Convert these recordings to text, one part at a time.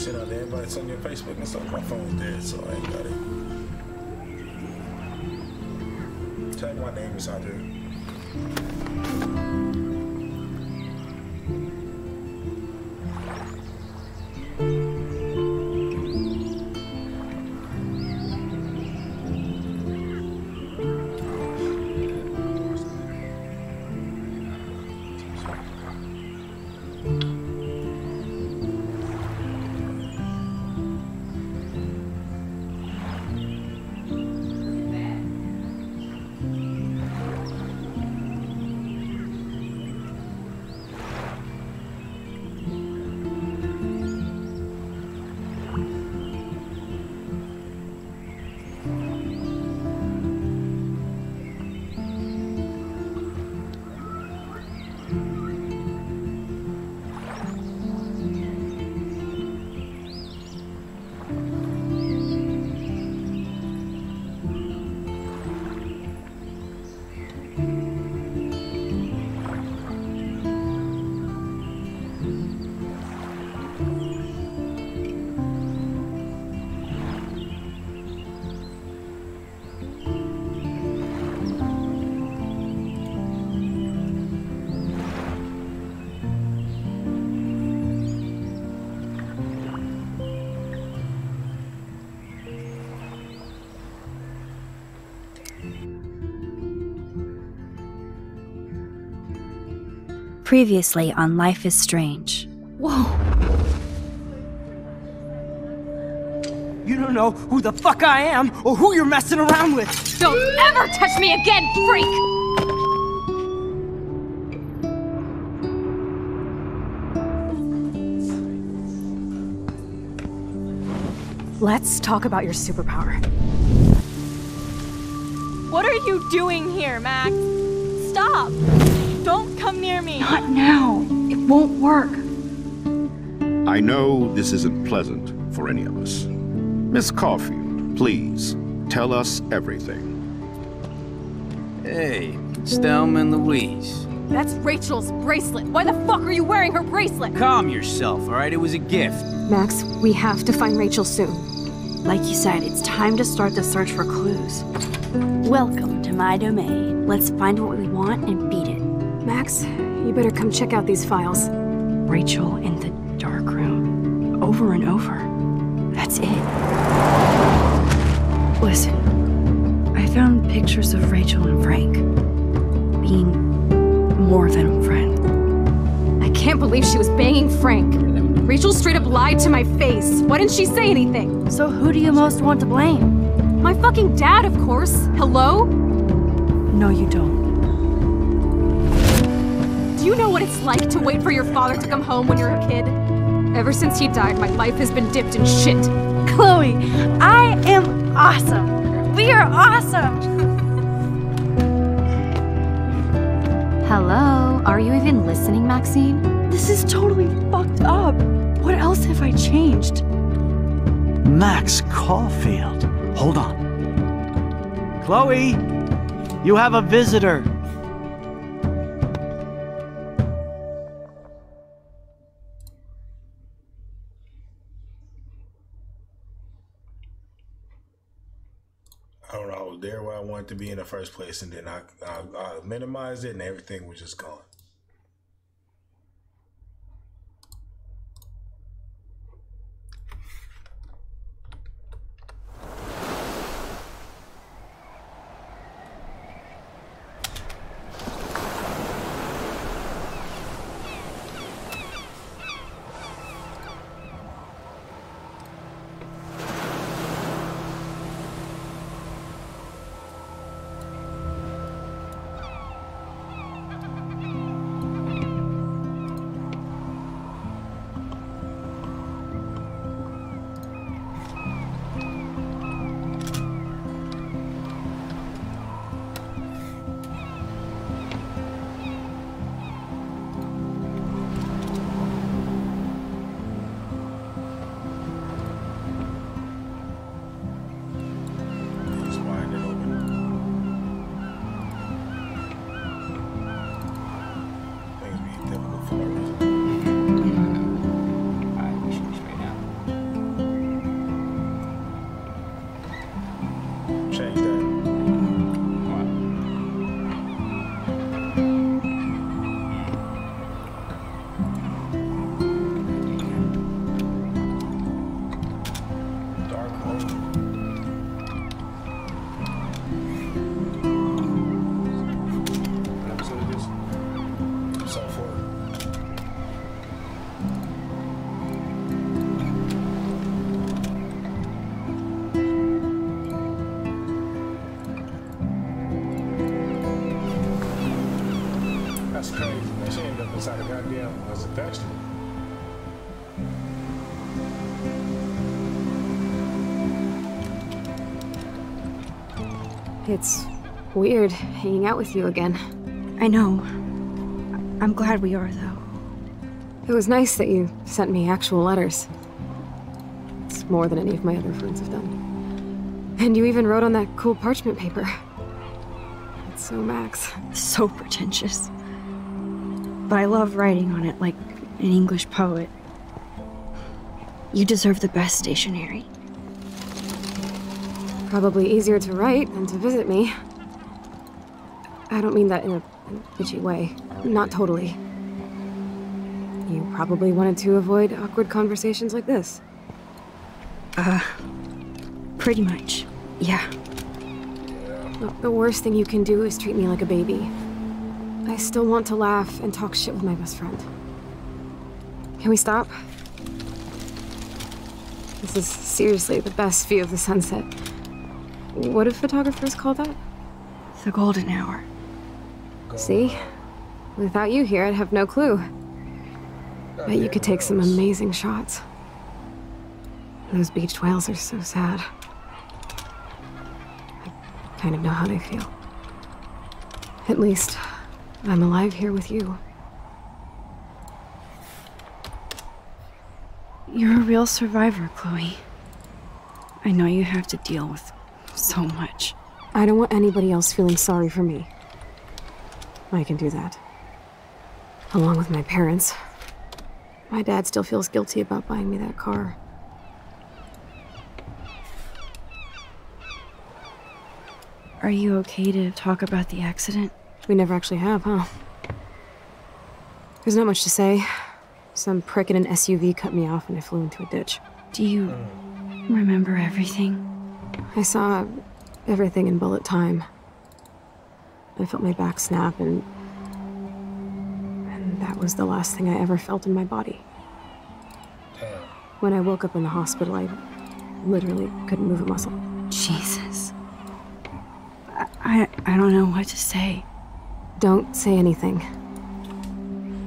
send out the invites on your Facebook and stuff. My phone's dead, so I ain't got it. Tag my name is out there. Previously on Life is Strange. Whoa! You don't know who the fuck I am or who you're messing around with! Don't ever touch me again, freak! Let's talk about your superpower. What are you doing here, Max? Stop! Don't come near me! Not now. It won't work. I know this isn't pleasant for any of us. Miss Caulfield, please, tell us everything. Hey, it's Thelma and Louise. That's Rachel's bracelet. Why the fuck are you wearing her bracelet? Calm yourself, alright? It was a gift. Max, we have to find Rachel soon. Like you said, it's time to start the search for clues. Welcome to my domain. Let's find what we want and beat it. Max, you better come check out these files. Rachel in the dark room. Over and over. That's it. Listen, I found pictures of Rachel and Frank being more than a friend. I can't believe she was banging Frank. Rachel straight up lied to my face. Why didn't she say anything? So who do you most want to blame? My fucking dad, of course. Hello? No, you don't. Do you know what it's like to wait for your father to come home when you're a kid? Ever since he died, my life has been dipped in shit. Chloe, I am awesome. We are awesome. Hello? Are you even listening, Maxine? This is totally fucked up. What else have I changed? Max Caulfield. Hold on. Chloe, you have a visitor. I don't know. I was there where I wanted to be in the first place, and then I minimized it, and everything was just gone. That's crazy, man. She ended up inside a goddamn was a vegetable. It's weird hanging out with you again. I know. I'm glad we are, though. It was nice that you sent me actual letters. It's more than any of my other friends have done. And you even wrote on that cool parchment paper. It's so Max. So pretentious. But I love writing on it like an English poet. You deserve the best stationery. Probably easier to write than to visit me. I don't mean that in a bitchy way. Not totally. You probably wanted to avoid awkward conversations like this. Pretty much. Yeah. Look, the worst thing you can do is treat me like a baby. I still want to laugh and talk shit with my best friend. Can we stop? This is seriously the best view of the sunset. What do photographers call that? The golden hour. See? Without you here, I'd have no clue. Bet you could take some amazing shots. Those beached whales are so sad. I kind of know how they feel. At least, I'm alive here with you. You're a real survivor, Chloe. I know you have to deal with so much. I don't want anybody else feeling sorry for me. I can do that. Along with my parents. My dad still feels guilty about buying me that car. Are you okay to talk about the accident? We never actually have, huh? There's not much to say. Some prick in an SUV cut me off and I flew into a ditch. Do you remember everything? I saw everything in bullet time. I felt my back snap and that was the last thing I ever felt in my body. Damn. When I woke up in the hospital, I literally couldn't move a muscle. Jesus. I don't know what to say. Don't say anything.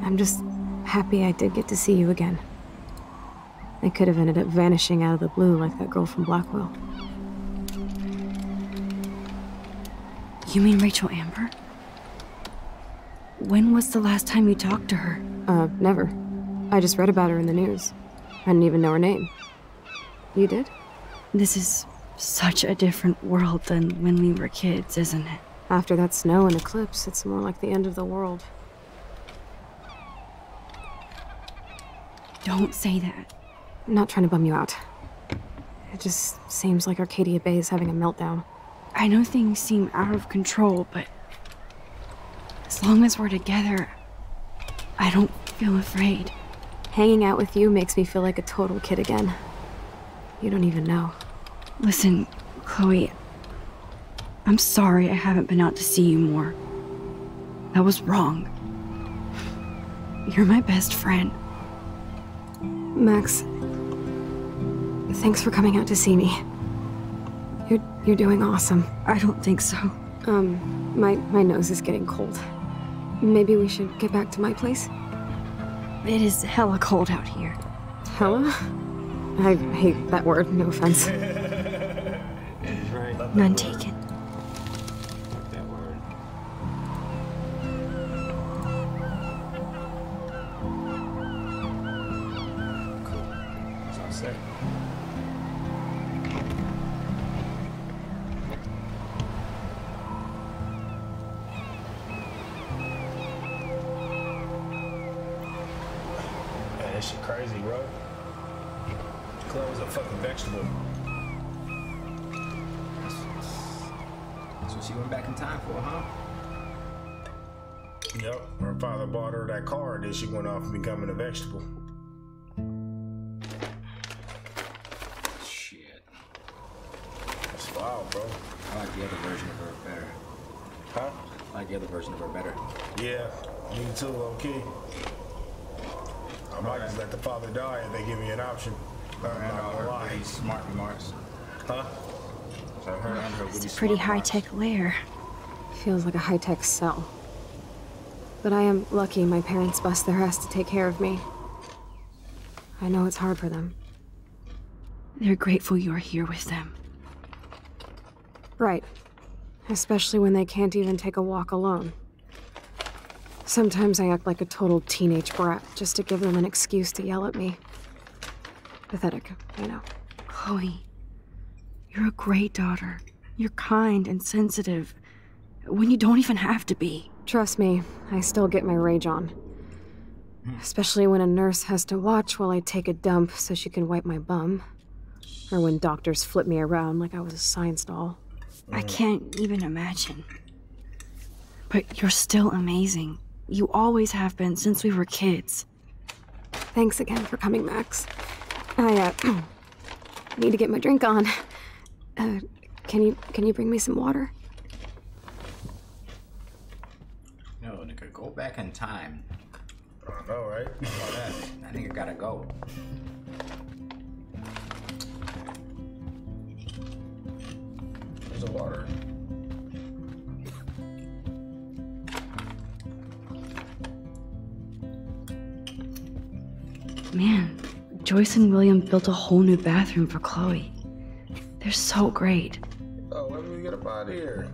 I'm just happy I did get to see you again. I could have ended up vanishing out of the blue like that girl from Blackwell. You mean Rachel Amber? When was the last time you talked to her? Never. I just read about her in the news. I didn't even know her name. You did? This is such a different world than when we were kids, isn't it? After that snow and eclipse, it's more like the end of the world. Don't say that. I'm not trying to bum you out. It just seems like Arcadia Bay is having a meltdown. I know things seem out of control, but as long as we're together, I don't feel afraid. Hanging out with you makes me feel like a total kid again. You don't even know. Listen, Chloe, I'm sorry I haven't been out to see you more. That was wrong. You're my best friend. Max, thanks for coming out to see me. You're doing awesome. I don't think so. My nose is getting cold. Maybe we should get back to my place? It is hella cold out here. Hella? I hate that word, no offense. None taken. That word. Cool. That's all set. Man, that shit crazy, bro. Chloe's a fucking vegetable. That's what she went back in time for, huh? Yep, her father bought her that car, and then she went off becoming a vegetable. Shit. That's wild, bro. I like the other version of her better. Huh? I like the other version of her better. Yeah, me too, okay. I might just let the father die if they give me an option. I'm And not all gonna her lie. pretty smart remarks. Huh? So her and her It's witty a pretty smart remarks. high-tech lair. Feels like a high-tech cell. but I am lucky my parents bust their ass to take care of me. I know it's hard for them. They're grateful you're here with them. Right. Especially when they can't even take a walk alone. Sometimes I act like a total teenage brat just to give them an excuse to yell at me. Pathetic, I know. Chloe, you're a great daughter. You're kind and sensitive when you don't even have to be. Trust me, I still get my rage on. Especially when a nurse has to watch while I take a dump so she can wipe my bum. Or when doctors flip me around like I was a science doll. I can't even imagine. But you're still amazing. You always have been since we were kids. Thanks again for coming, Max. I, need to get my drink on. Can you bring me some water? No, nigga, go back in time. I know, right? Oh, that nigga gotta go. There's the water. Man, Joyce and William built a whole new bathroom for Chloe. They're so great. Oh, let me get up out of here.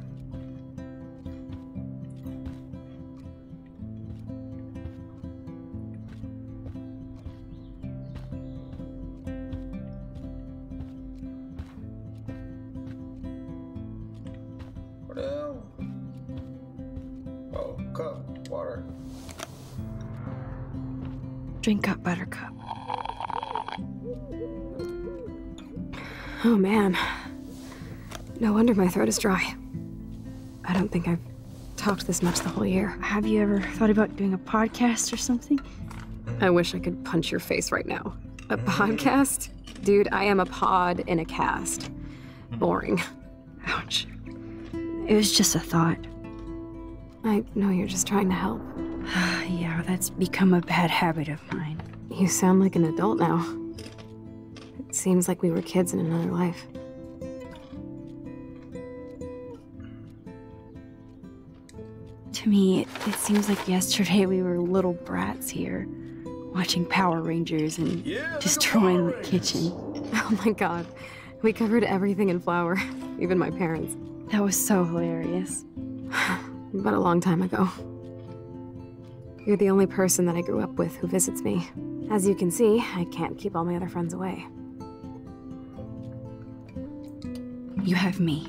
What the hell? Oh, cup, water. Drink up, Buttercup. Oh man. No wonder my throat is dry. I don't think I've talked this much the whole year. Have you ever thought about doing a podcast or something? I wish I could punch your face right now. A podcast? Dude, I am a pod in a cast. Boring. Ouch. It was just a thought. I know you're just trying to help. Yeah, that's become a bad habit of mine. You sound like an adult now. It seems like we were kids in another life. To me, it seems like yesterday we were little brats here, watching Power Rangers and destroying the kitchen. Oh my god. We covered everything in flour. Even my parents. That was so hilarious. But a long time ago. You're the only person that I grew up with who visits me. As you can see, I can't keep all my other friends away. You have me.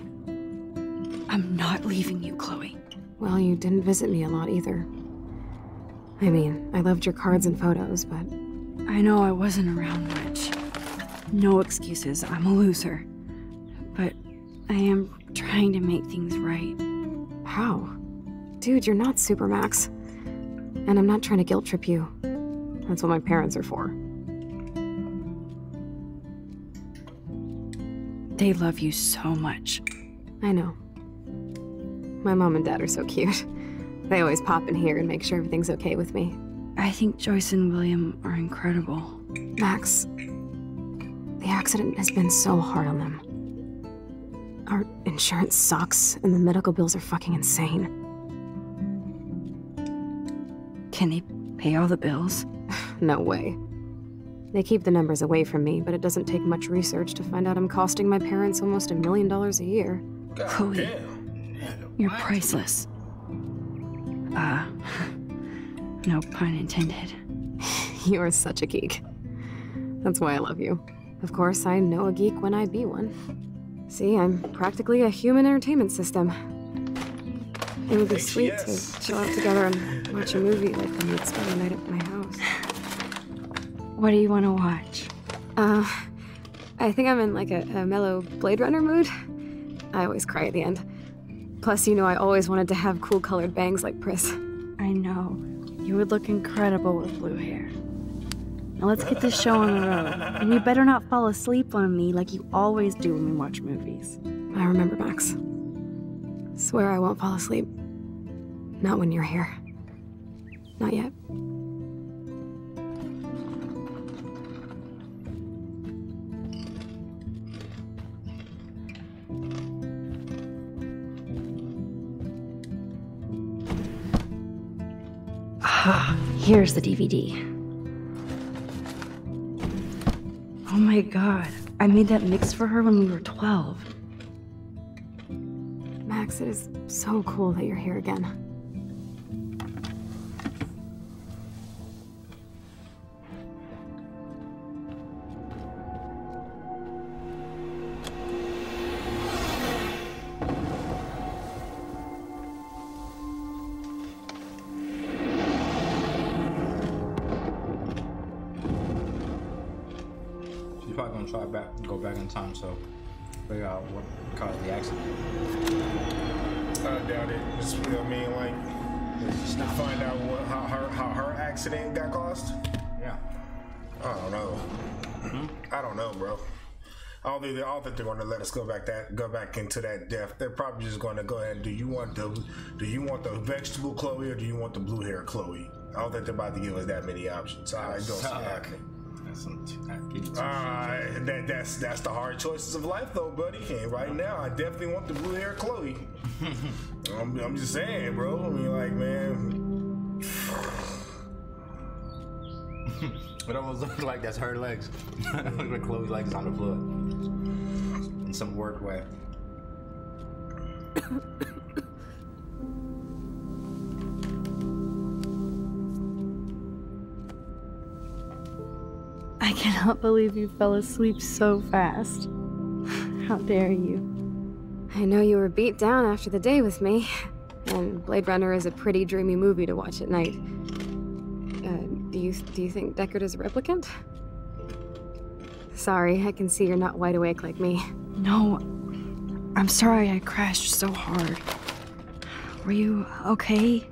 I'm not leaving you, Chloe. Well, you didn't visit me a lot either. I mean, I loved your cards and photos, but... I know I wasn't around much. No excuses, I'm a loser. But I am trying to make things right. How? Dude, you're not Supermax. And I'm not trying to guilt trip you. That's what my parents are for. They love you so much. I know. My mom and dad are so cute. They always pop in here and make sure everything's okay with me. I think Joyce and William are incredible. Max, the accident has been so hard on them. Our insurance sucks, and the medical bills are fucking insane. Can they pay all the bills? No way. They keep the numbers away from me, but it doesn't take much research to find out I'm costing my parents almost $1 million a year. God Chloe, damn. you're priceless. No pun intended. You are such a geek. That's why I love you. Of course, I know a geek when I be one. See, I'm practically a human entertainment system. It would be sweet to chill out together and watch a movie like when we'd spend the night at my house. What do you want to watch? I think I'm in like a mellow Blade Runner mood. I always cry at the end. Plus, you know I always wanted to have cool colored bangs like Pris. I know. You would look incredible with blue hair. Now let's get this show on the road. And you better not fall asleep on me like you always do when we watch movies. I remember, Max. Swear I won't fall asleep. Not when you're here. Not yet. Ah, here's the DVD. Oh my god, I made that mix for her when we were 12. Max, it is so cool that you're here again. She's probably gonna go back in time, so figure out what caused the accident. I doubt it. Just, you know what I mean? Like, just to find out how her accident got caused? Yeah. I don't know. I don't know, bro. I don't think they're going to let us go back into that depth. They're probably just going to go ahead and do you want the vegetable Chloe or do you want the blue hair Chloe? I don't think they're about to give us that many options. I don't see it happening. That's the hard choices of life, though, buddy. And right now, I definitely want the blue hair Chloe. I'm just saying, bro. I mean, like, man. It almost looks like that's her legs. Look like Chloe's legs on the floor. In some weird way. I cannot believe you fell asleep so fast. How dare you? I know you were beat down after the day with me, and Blade Runner is a pretty dreamy movie to watch at night. Do you think Deckard is a replicant? Sorry, I can see you're not wide awake like me. No, I'm sorry I crashed so hard. Were you okay?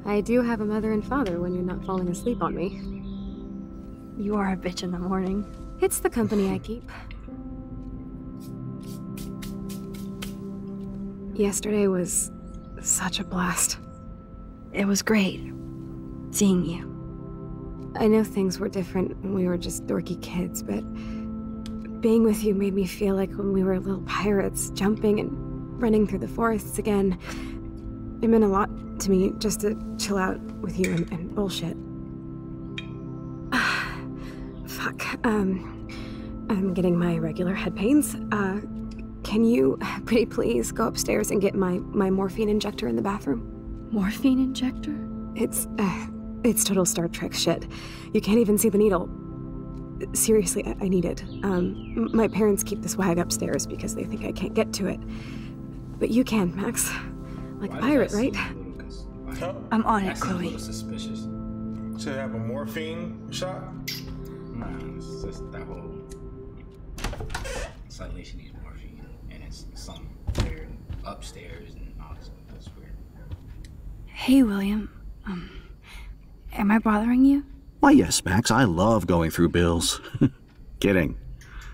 I do have a mother and father when you're not falling asleep on me. You are a bitch in the morning. It's the company I keep. Yesterday was such a blast. It was great seeing you. I know things were different when we were just dorky kids, but being with you made me feel like when we were little pirates, jumping and running through the forests again. It meant a lot to me just to chill out with you and bullshit. Fuck. I'm getting my regular head pains. Can you, pretty please, go upstairs and get my morphine injector in the bathroom? Morphine injector? It's total Star Trek shit. You can't even see the needle. Seriously, I need it. My parents keep the swag upstairs because they think I can't get to it. But you can, Max. Like a pirate, right? I'm on it, That seems a Chloe. little suspicious. Should have a morphine shot? Nah, it's just that whole. It's like she needs morphine, and it's somewhere upstairs and all this. That's weird. Hey, William. Am I bothering you? Why, yes, Max. I love going through bills. Kidding.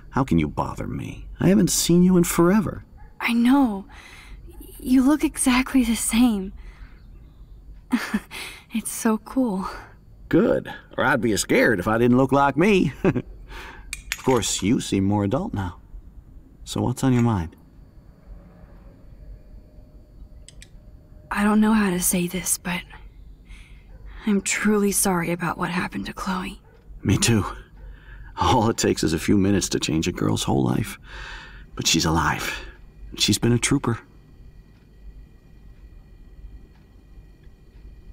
How can you bother me? I haven't seen you in forever. I know. You look exactly the same. It's so cool. Good. Or I'd be scared if I didn't look like me. Of course, you seem more adult now. So what's on your mind? I don't know how to say this, but I'm truly sorry about what happened to Chloe. Me too. All it takes is a few minutes to change a girl's whole life. But she's alive. She's been a trooper.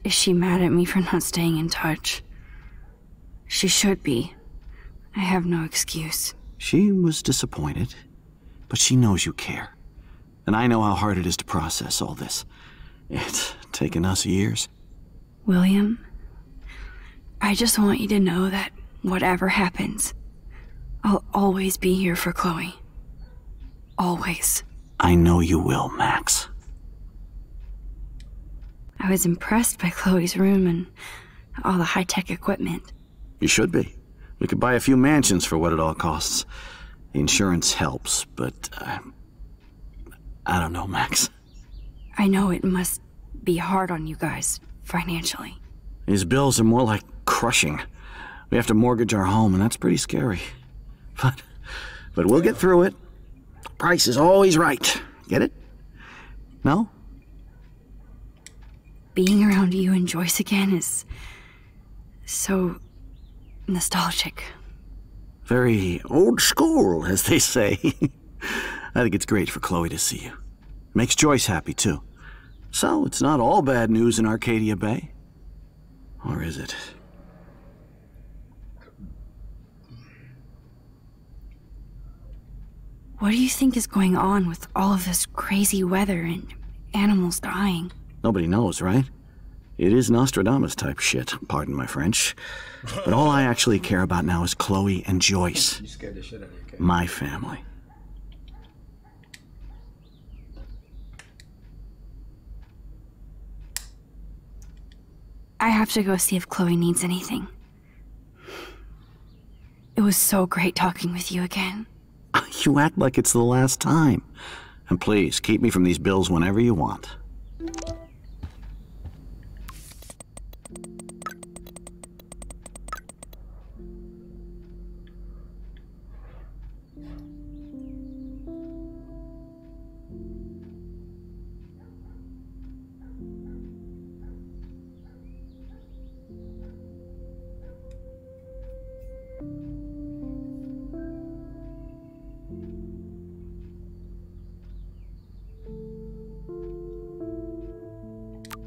Is she mad at me for not staying in touch? She should be. I have no excuse. She was disappointed, but she knows you care. And I know how hard it is to process all this. It's taken us years. William, I just want you to know that whatever happens, I'll always be here for Chloe. Always. I know you will, Max. I was impressed by Chloe's room and all the high-tech equipment. You should be. We could buy a few mansions for what it all costs. The insurance helps, but I don't know, Max. I know it must be hard on you guys, financially. These bills are more like crushing. We have to mortgage our home, and that's pretty scary. But we'll get through it. Price is always right. Get it? No? Being around around you and Joyce again is so nostalgic. Very old school, as they say. I think it's great for Chloe to see you. Makes Joyce happy, too. So, it's not all bad news in Arcadia Bay. Or is it? What do you think is going on with all of this crazy weather and animals dying? Nobody knows, right? It is Nostradamus type shit, pardon my French. But all I actually care about now is Chloe and Joyce. You scared the shit out of your kid. My family. I have to go see if Chloe needs anything. It was so great talking with you again. You act like it's the last time. And please, keep me from these bills whenever you want.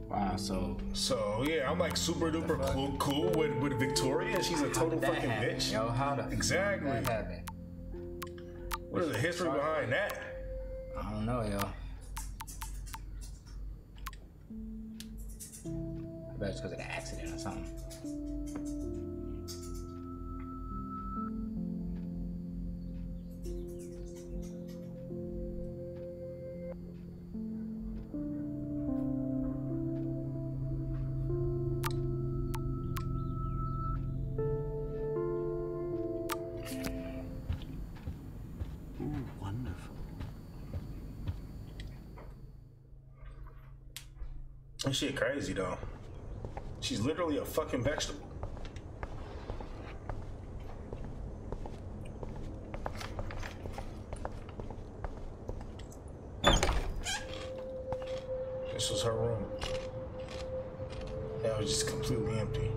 Wow, So yeah, I'm like super duper cool with Victoria. She's a total fucking bitch. Yo, how the Exactly. that happen? What is the history behind that? I don't know, yo. I bet it's because of the accident or something. That shit crazy though. She's literally a fucking vegetable. This was her room. That was just completely empty.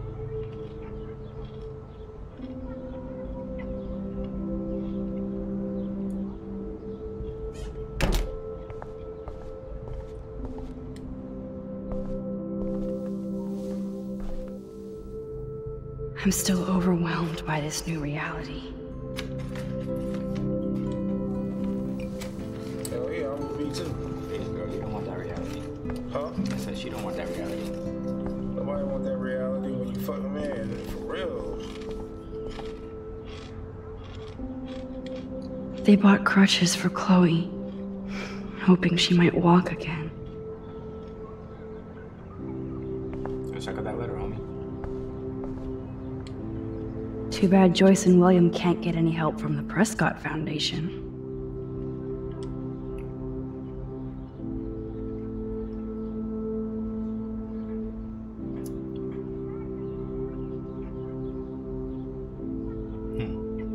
I'm still overwhelmed by this new reality. Hell yeah, I'm with me too. Hey, girl, you don't want that reality. Huh? I said she don't want that reality. Nobody want that reality when you fucking man. For real. They bought crutches for Chloe, hoping she might walk again. Let's check out that letter, homie. Too bad Joyce and William can't get any help from the Prescott Foundation.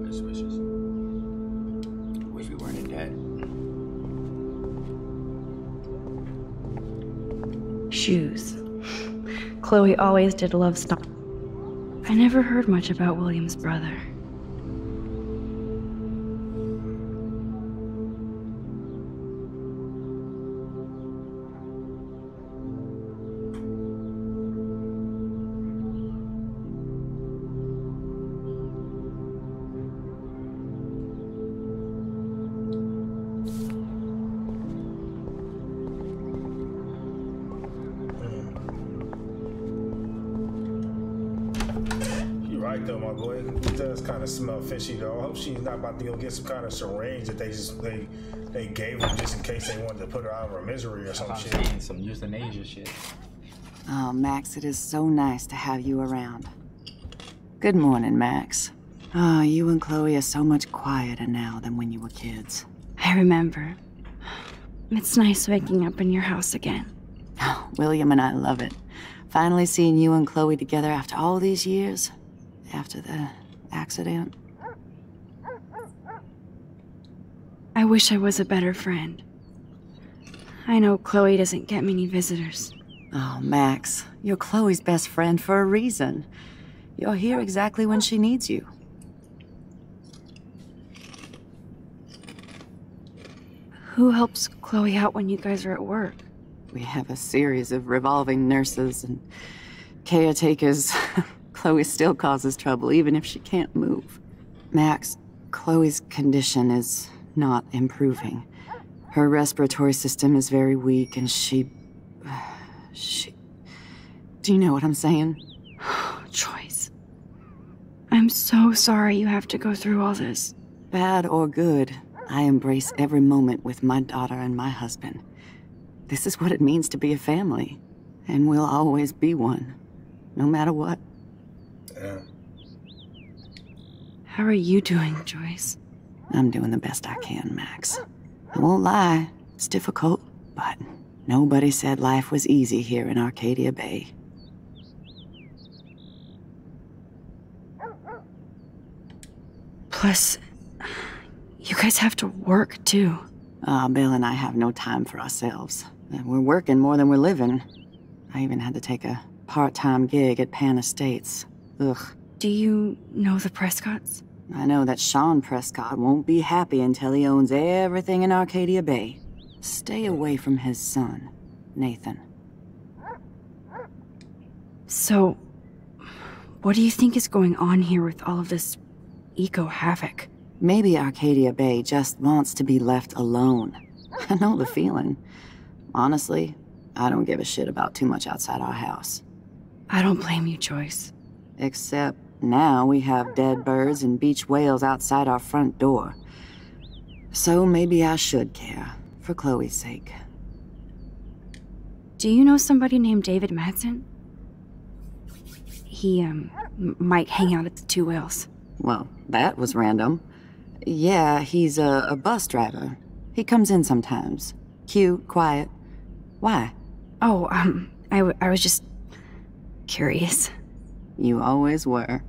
Best wishes. Wish we weren't in debt. Shoes. Chloe always did love stuff. I never heard much about William's brother. Right though, my boy. It does kind of smell fishy though. I hope she's not about to go get some kind of syringe that they gave her just in case they wanted to put her out of her misery or some shit. Saying some euthanasia shit. Oh, Max, it is so nice to have you around. Good morning, Max. Oh, you and Chloe are so much quieter now than when you were kids. I remember. It's nice waking up in your house again. Oh, William and I love it. Finally seeing you and Chloe together after all these years. After the accident. I wish I was a better friend. I know Chloe doesn't get many visitors. Oh, Max, you're Chloe's best friend for a reason. You're here exactly when she needs you. Who helps Chloe out when you guys are at work? We have a series of revolving nurses and caretakers. Chloe still causes trouble, even if she can't move. Max, Chloe's condition is not improving. Her respiratory system is very weak, and she... Do you know what I'm saying? Joyce. I'm so sorry you have to go through all this. Bad or good, I embrace every moment with my daughter and my husband. This is what it means to be a family, and we'll always be one, no matter what. Yeah. How are you doing, Joyce? I'm doing the best I can, Max. I won't lie, it's difficult, but nobody said life was easy here in Arcadia Bay. Plus, you guys have to work, too. Bill and I have no time for ourselves. We're working more than we're living. I even had to take a part-time gig at Pan Estates. Ugh. Do you know the Prescotts? I know that Sean Prescott won't be happy until he owns everything in Arcadia Bay. Stay away from his son, Nathan. So, what do you think is going on here with all of this eco-havoc? Maybe Arcadia Bay just wants to be left alone. I know the feeling. Honestly, I don't give a shit about too much outside our house. I don't blame you, Joyce. Except now we have dead birds and beach whales outside our front door. So maybe I should care, for Chloe's sake. Do you know somebody named David Madsen? He, might hang out at the Two Whales. Well, that was random. Yeah, he's a bus driver. He comes in sometimes. Cute, quiet. Why? Oh, I was just curious. You always were.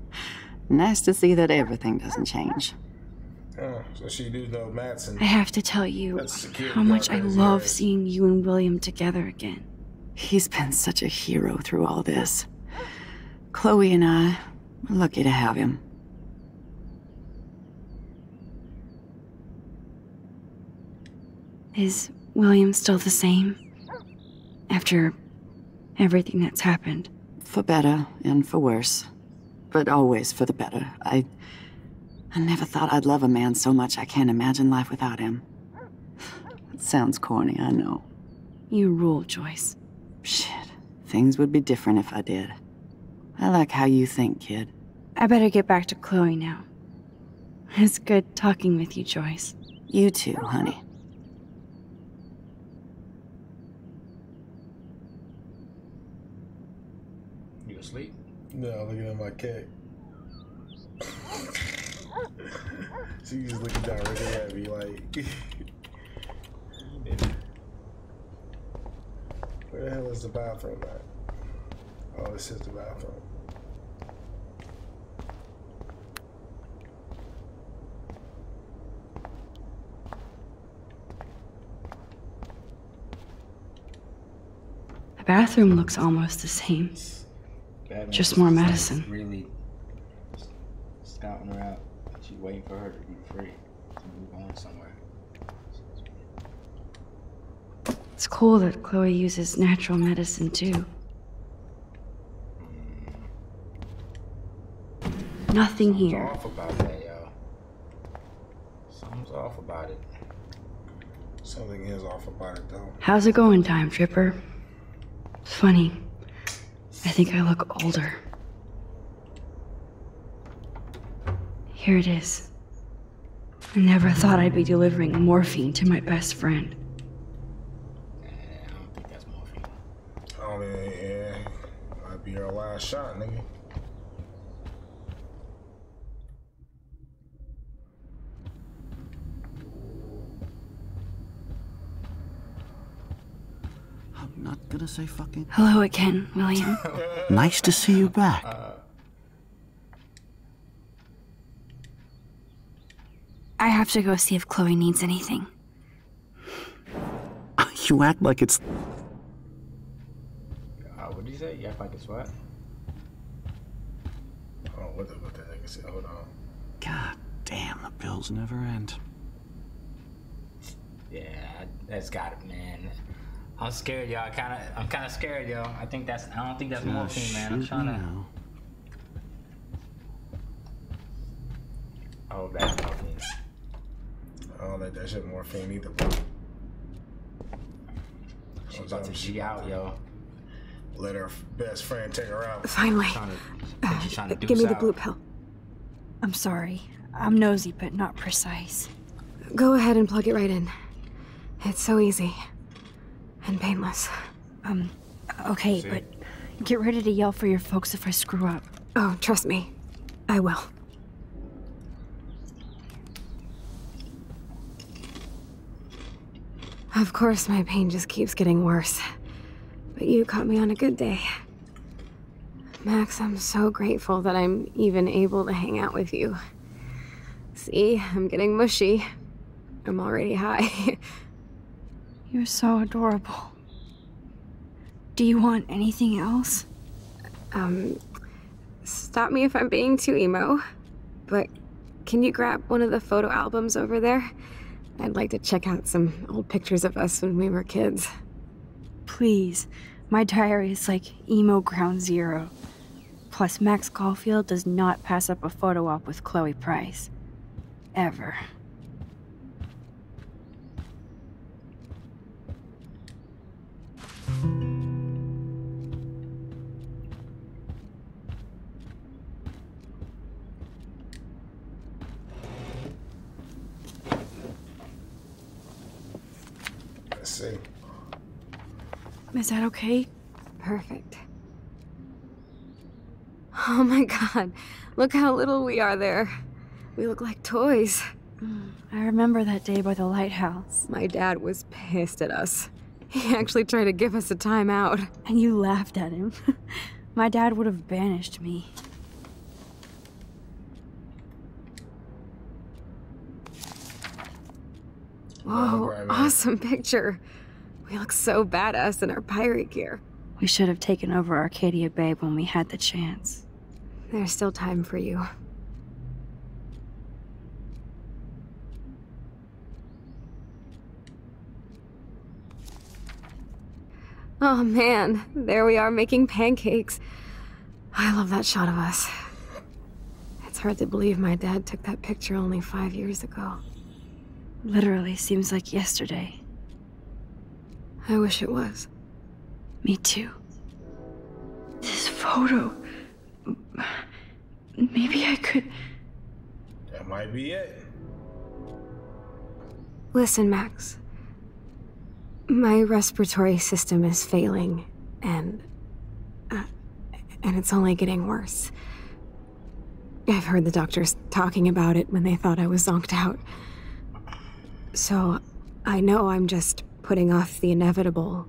Nice to see that everything doesn't change. Oh, so she do know Madsen. I have to tell you how much I love seeing you and William together again. He's been such a hero through all this. Chloe and I are lucky to have him. Is William still the same? After everything that's happened? For better and for worse. But always for the better. I never thought I'd love a man so much I can't imagine life without him. It sounds corny, I know. You rule, Joyce. Shit. Things would be different if I did. I like how you think, kid. I better get back to Chloe now. It's good talking with you, Joyce. You too, honey. You asleep? No, looking at my cat. She's just looking directly at me like... Where the hell is the bathroom at? Oh, this is the bathroom. The bathroom looks almost the same. Batman Just more is medicine. Really scouting her out. She's waiting for her to be free to move on somewhere. It's cool that Chloe uses natural medicine too. Nothing here. Something's off about that, yo. Something's off about it. Something is off about it though. How's it going, Time Tripper? It's funny. I think I look older. Here it is. I never thought I'd be delivering morphine to my best friend. I don't think that's morphine. Oh yeah, might be our last shot, nigga. I'm not gonna say fucking. Hello again, William. Nice to see you back. I have to go see if Chloe needs anything. You act like it's... say? You act like it's what? Oh, what the heck is it? Hold on. God damn, the bills never end. Yeah, that's got it, man. I'm scared, y'all. I'm kind of scared, yo. I don't think that's morphine, man. I'm trying to. Oh, that's morphine. I don't like that shit morphine either, bro. She's about to G out, yo. Let her best friend take her out. Finally. She's trying to Give me the out. blue pill. I'm sorry. I'm nosy, but not precise. Go ahead and plug it right in. It's so easy. And painless. Okay, but get ready to yell for your folks if I screw up. Oh, trust me. I will. Of course, my pain just keeps getting worse. But you caught me on a good day. Max, I'm so grateful that I'm even able to hang out with you. See, I'm getting mushy. I'm already high. You're so adorable. Do you want anything else? Stop me if I'm being too emo, but can you grab one of the photo albums over there? I'd like to check out some old pictures of us when we were kids. Please. My diary is like emo ground zero. Plus, Max Caulfield does not pass up a photo op with Chloe Price. Ever. Let's see. Is that okay? Perfect. Oh my god, look how little we are there. We look like toys. I remember that day by the lighthouse. My dad was pissed at us. He actually tried to give us a timeout. And you laughed at him. My dad would have banished me. Whoa, awesome picture. We look so badass in our pirate gear. We should have taken over Arcadia Bay when we had the chance. There's still time for you. Oh man, there we are making pancakes. I love that shot of us. It's hard to believe my dad took that picture only 5 years ago. Literally seems like yesterday. I wish it was. Me too. This photo... Maybe I could... That might be it. Listen, Max. My respiratory system is failing, and it's only getting worse. I've heard the doctors talking about it when they thought I was zonked out. So, I know I'm just putting off the inevitable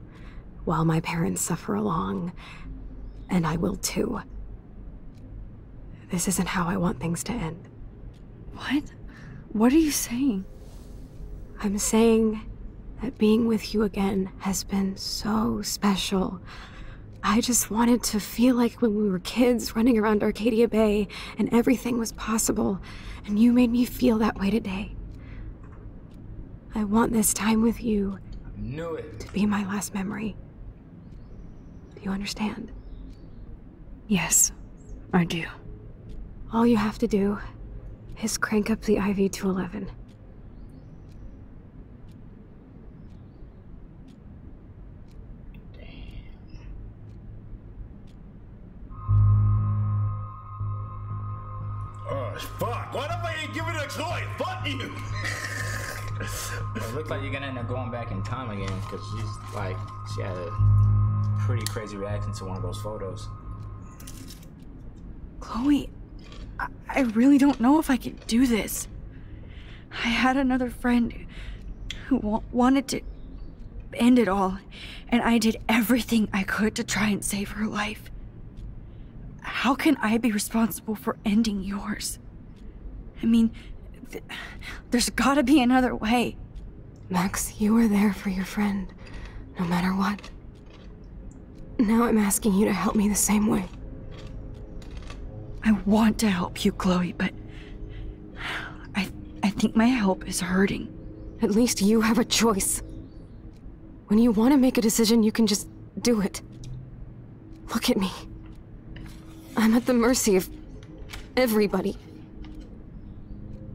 while my parents suffer along, and I will too. This isn't how I want things to end. What? What are you saying? I'm saying that being with you again has been so special. I just wanted to feel like when we were kids running around Arcadia Bay and everything was possible, and you made me feel that way today. I want this time with you Knew it. to be my last memory. Do you understand? Yes, I do. All you have to do is crank up the IV to 11. Oh, fuck. Why the fuck ain't giving a toy? Fuck you. It looks like you're gonna end up going back in time again, because she had a pretty crazy reaction to one of those photos. Chloe, I really don't know if I can do this. I had another friend who wanted to end it all, and I did everything I could to try and save her life. How can I be responsible for ending yours? I mean, there's gotta be another way. Max, you were there for your friend, no matter what. Now I'm asking you to help me the same way. I want to help you, Chloe, but I think my help is hurting. At least you have a choice. When you want to make a decision, you can just do it. Look at me. I'm at the mercy of everybody.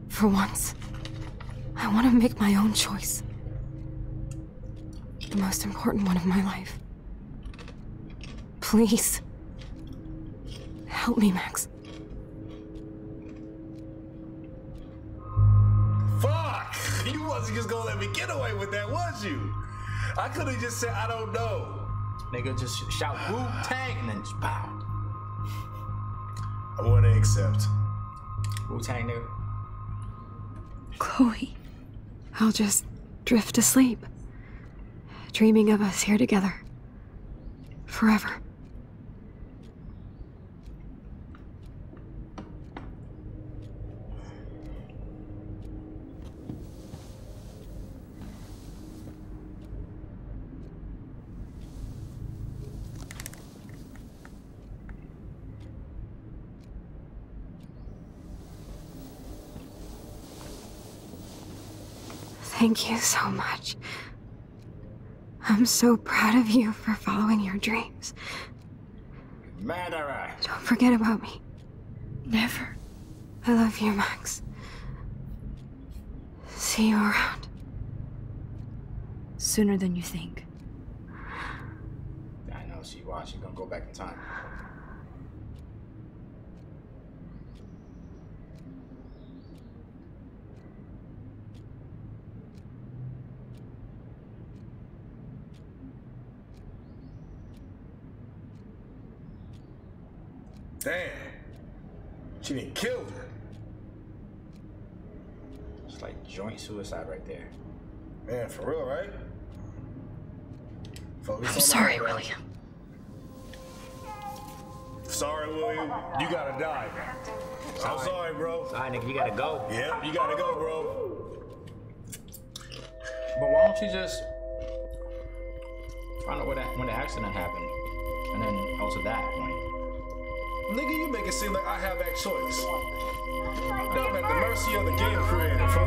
For once, I want to make my own choice. The most important one of my life. Please. Help me, Max. Fuck! You wasn't just gonna let me get away with that, was you? I could have just said, I don't know. Nigga, just shout Wu-Tang and then just pow. I want to accept. Wu-Tang, nigga. Chloe. I'll just drift asleep, dreaming of us here together. Forever. Thank you so much. I'm so proud of you for following your dreams. Murderer. Don't forget about me. Never. I love you, Max. See you around. Sooner than you think. I know, she watched. She's gonna go back in time. Damn. She done killed her. It's like joint suicide right there. Man, for real, right? Focus I'm on sorry, the road. William. Sorry, William. You gotta die. I'm sorry, bro. Sorry, nigga, you gotta go. Yep, you gotta go, bro. But why don't you just find out when the accident happened, and then also that point. Nigga, you make it seem like I have that choice. I'm at the mercy of the game creator, fool.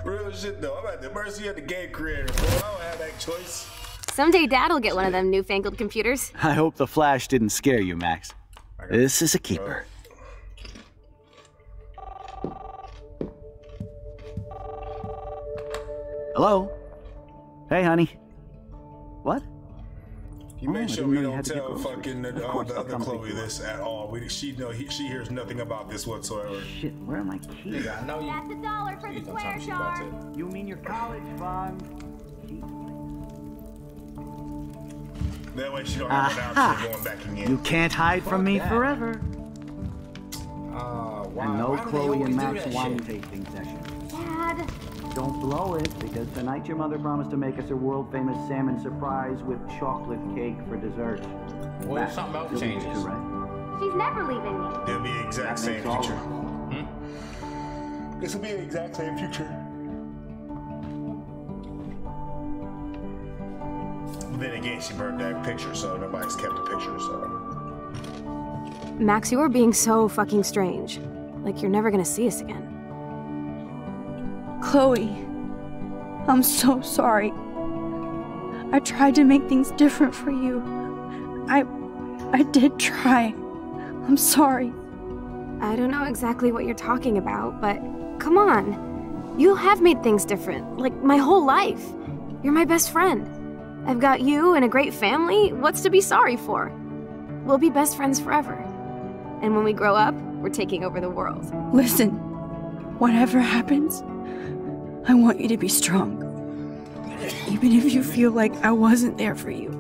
Real shit, though. I'm at the mercy of the game creator, fool. I don't have that choice. Someday Dad'll get one of them newfangled computers. I hope the flash didn't scare you, Max. This is a keeper. Hello? Hey, honey. What? You make sure we don't tell groceries. fucking the other Chloe this at all. She hears nothing about this whatsoever. Shit, where are my keys? Nigga, I know you. That's $1 for the Please don't tell square me she's about jar. to. You mean your college fund? That way she don't have an option going back again. You can't hide from me that. forever. Why? And no why do they Chloe always and do Max that wine shit? tasting session. Dad, Don't blow it, because tonight your mother promised to make us a world-famous salmon surprise with chocolate cake for dessert. What if something else you'll leave it changes? too, right? she's never leaving me. It'll be the exact That same makes all future. of us. This will be the exact same future. But then again, she burned that picture, so nobody's kept the picture, so. Max, you are being so fucking strange. Like you're never gonna see us again. Chloe, I'm so sorry. I tried to make things different for you. I did try. I'm sorry. I don't know exactly what you're talking about, but come on. You have made things different, like my whole life. You're my best friend. I've got you and a great family. What's to be sorry for? We'll be best friends forever. And when we grow up, we're taking over the world. Listen, whatever happens, I want you to be strong. Even if you feel like I wasn't there for you.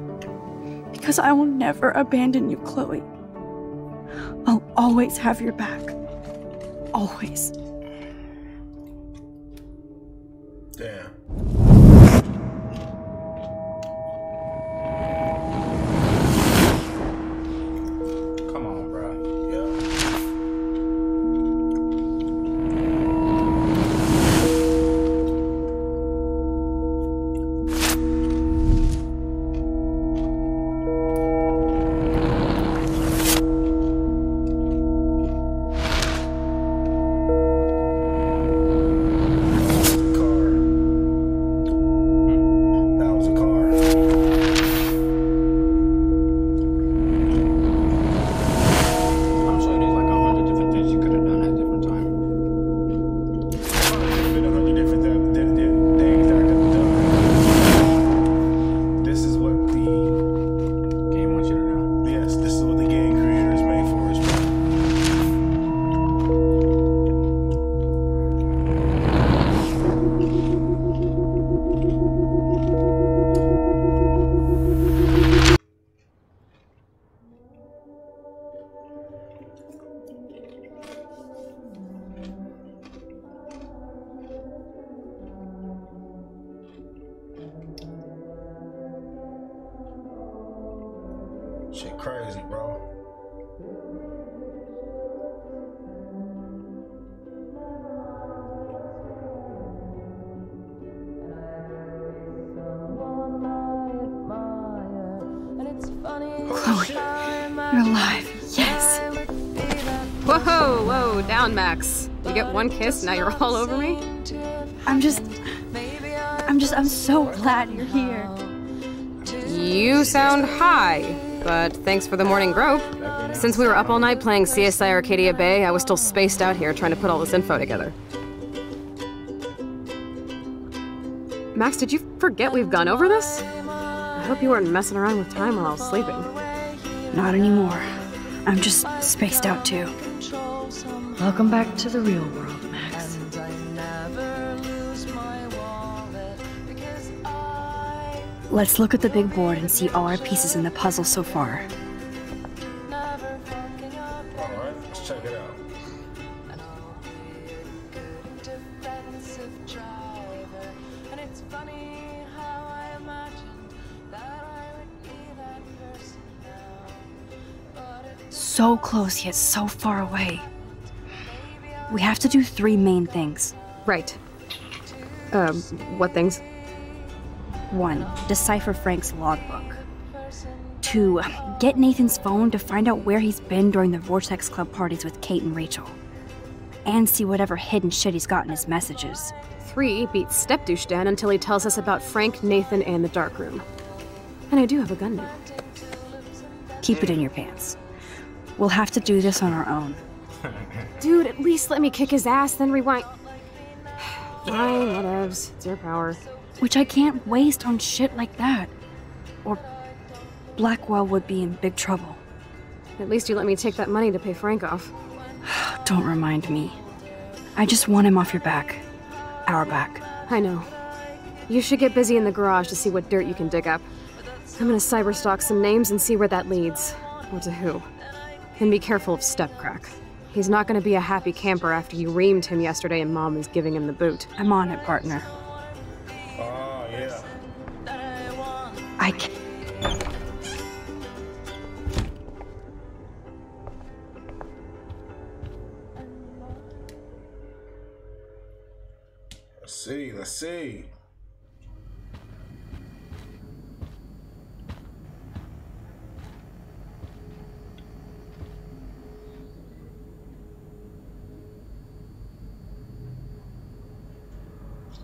Because I will never abandon you, Chloe. I'll always have your back. Always. Damn. Come on, bro. Yeah. Shit crazy, bro. Chloe, you're alive. Yes. Whoa, whoa, down, Max. You get one kiss, now you're all over me? I'm so glad you're here. You sound high, but thanks for the morning grope. Since we were up all night playing CSI Arcadia Bay, I was still spaced out here trying to put all this info together. Max, did you forget we've gone over this? I hope you weren't messing around with time while I was sleeping. Not anymore. I'm just spaced out too. Welcome back to the real world, Max. Let's look at the big board and see all our pieces in the puzzle so far. Alright, let's check it out. So close yet so far away. We have to do 3 main things. Right. What things? 1. Decipher Frank's logbook. 2. Get Nathan's phone to find out where he's been during the Vortex Club parties with Kate and Rachel. And see whatever hidden shit he's got in his messages. 3. Beat Step Douche Dan until he tells us about Frank, Nathan, and the darkroom. And I do have a gun now. Keep it in your pants. We'll have to do this on our own. Dude, at least let me kick his ass, then rewind. Fine, whatevs. It's your power. Which I can't waste on shit like that. Or Blackwell would be in big trouble. At least you let me take that money to pay Frank off. Don't remind me. I just want him off your back. Our back. I know. You should get busy in the garage to see what dirt you can dig up. I'm gonna cyberstalk some names and see where that leads. Or to who. And be careful of Stepcrack. He's not gonna be a happy camper after you reamed him yesterday and Mom is giving him the boot. I'm on it, partner. Oh, yeah. I can't. Let's see.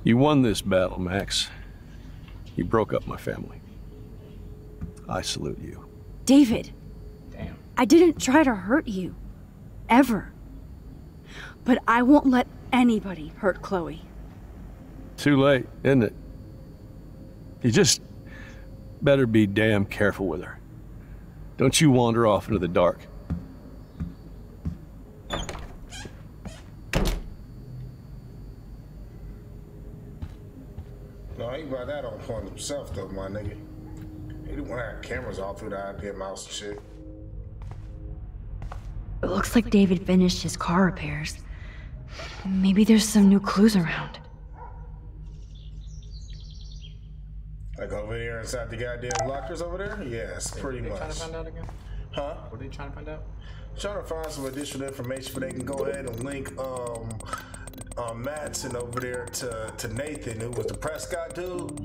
You won this battle, Max. You broke up my family. I salute you. David. Damn. I didn't try to hurt you. Ever. But I won't let anybody hurt Chloe. Too late, isn't it? You just better be damn careful with her. Don't you wander off into the dark. No, he got that on point himself, though, my nigga. He didn't want to have cameras all through the goddamn house and shit. It looks like David finished his car repairs. Maybe there's some new clues around. Like over there inside the goddamn lockers over there? Yes, pretty much. Trying to find out again? Huh? What are they trying to find out? Trying to find some additional information where they can go ahead and link Madsen over there to Nathan, who was the Prescott dude.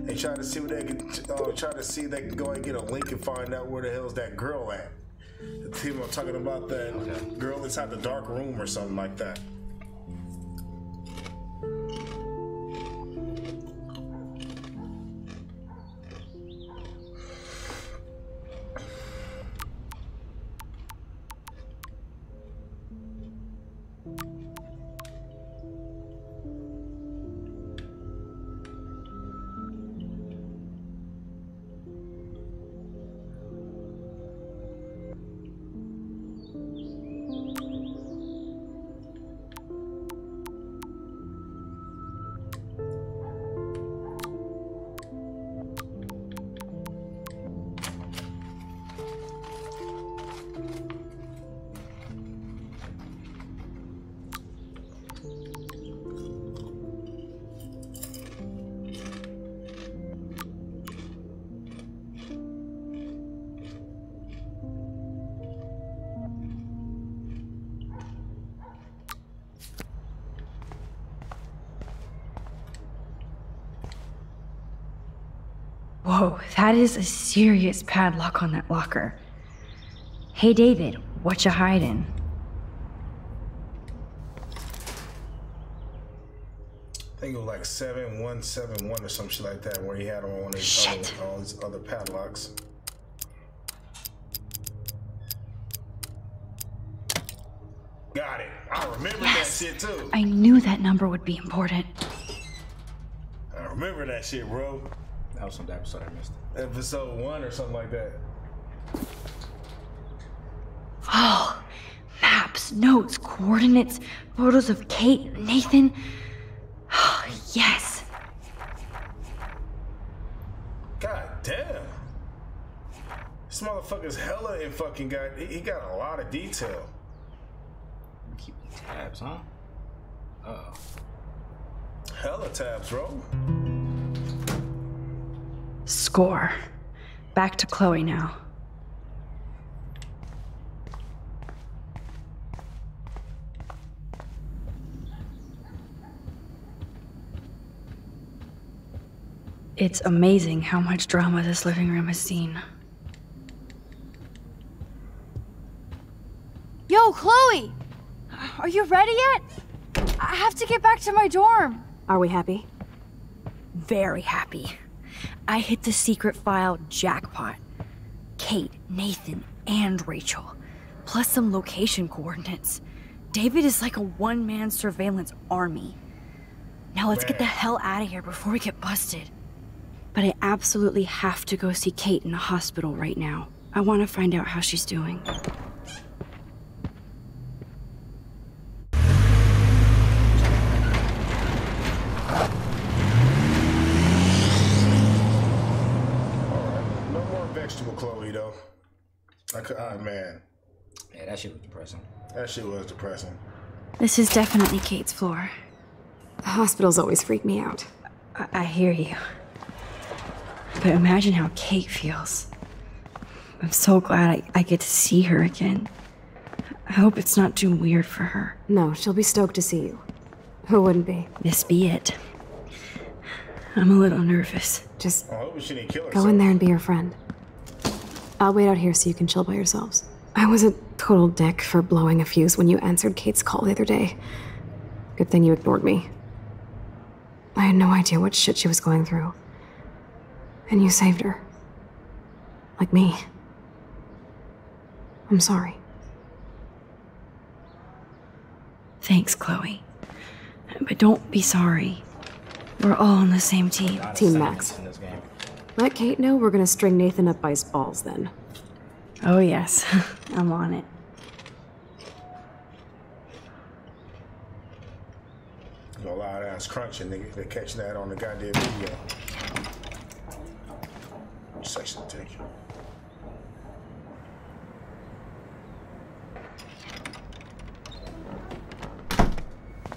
They try to see what they can try to see if they can go and get a link and find out where the hell's that girl at. The team are talking about that girl inside the dark room or something like that. Whoa, that is a serious padlock on that locker. Hey David, what you hiding? I think it was like 7171 or some shit like that, where he had on one of his other padlocks. Got it. I remember that shit too. I knew that number would be important. I remember that shit, bro. That was some episode I missed. Episode 1 or something like that. Oh, maps, notes, coordinates, photos of Kate, Nathan. Oh, yes. God damn. This motherfucker's hella in fucking he got a lot of detail. Keeping tabs, huh? Uh-oh. Hella tabs, bro. Score. Back to Chloe now. It's amazing how much drama this living room has seen. Yo, Chloe! Are you ready yet? I have to get back to my dorm. Are we happy? Very happy. I hit the secret file jackpot. Kate, Nathan, and Rachel. Plus some location coordinates. David is like a one-man surveillance army. Now let's get the hell out of here before we get busted. But I absolutely have to go see Kate in the hospital right now. I want to find out how she's doing. Vegetable Chloe though. Man. Yeah, that shit was depressing. That shit was depressing. This is definitely Kate's floor. The hospitals always freak me out. I hear you. But imagine how Kate feels. I'm so glad I get to see her again. I hope it's not too weird for her. No, she'll be stoked to see you. Who wouldn't be? This be it. I'm a little nervous. Just I hope she didn't kill herself. Go in there and be your friend. I'll wait out here so you can chill by yourselves. I was a total dick for blowing a fuse when you answered Kate's call the other day. Good thing you ignored me. I had no idea what shit she was going through. And you saved her. Like me. I'm sorry. Thanks, Chloe. But don't be sorry. We're all on the same team. Team Max. Let Kate know we're gonna string Nathan up by his balls then. Oh yes, I'm on it. A loud ass crunching, nigga. They catch that on the goddamn video. Section take you.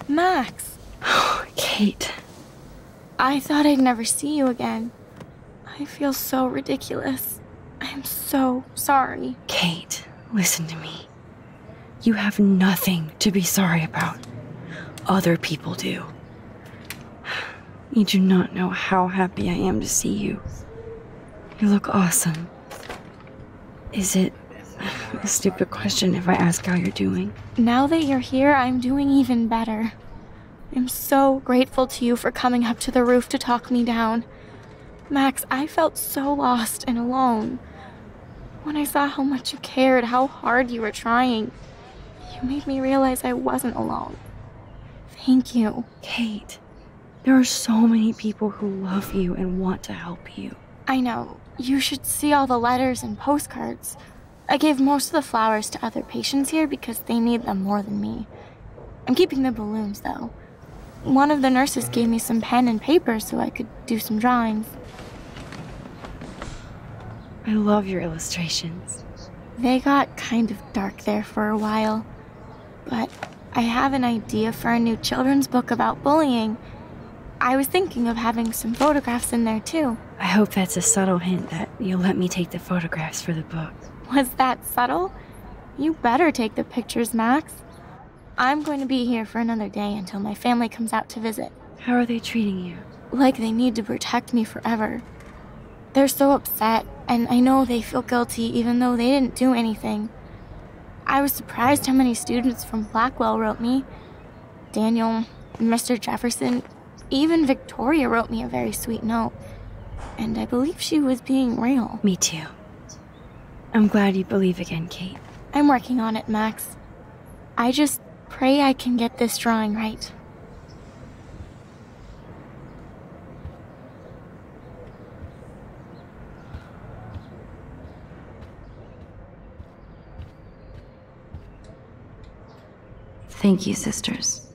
Max. Kate. I thought I'd never see you again. I feel so ridiculous. I'm so sorry. Kate, listen to me. You have nothing to be sorry about. Other people do. You do not know how happy I am to see you. You look awesome. Is it a stupid question if I ask how you're doing? Now that you're here, I'm doing even better. I'm so grateful to you for coming up to the roof to talk me down. Max, I felt so lost and alone. When I saw how much you cared, how hard you were trying, you made me realize I wasn't alone. Thank you. Kate, there are so many people who love you and want to help you. I know. You should see all the letters and postcards. I gave most of the flowers to other patients here because they need them more than me. I'm keeping the balloons, though. One of the nurses gave me some pen and paper so I could do some drawings. I love your illustrations. They got kind of dark there for a while. But I have an idea for a new children's book about bullying. I was thinking of having some photographs in there, too. I hope that's a subtle hint that you'll let me take the photographs for the book. Was that subtle? You better take the pictures, Max. I'm going to be here for another day until my family comes out to visit. How are they treating you? Like they need to protect me forever. They're so upset, and I know they feel guilty even though they didn't do anything. I was surprised how many students from Blackwell wrote me. Daniel, Mr. Jefferson, even Victoria wrote me a very sweet note. And I believe she was being real. Me too. I'm glad you believe again, Kate. I'm working on it, Max. I just pray I can get this drawing right. Thank you, sisters.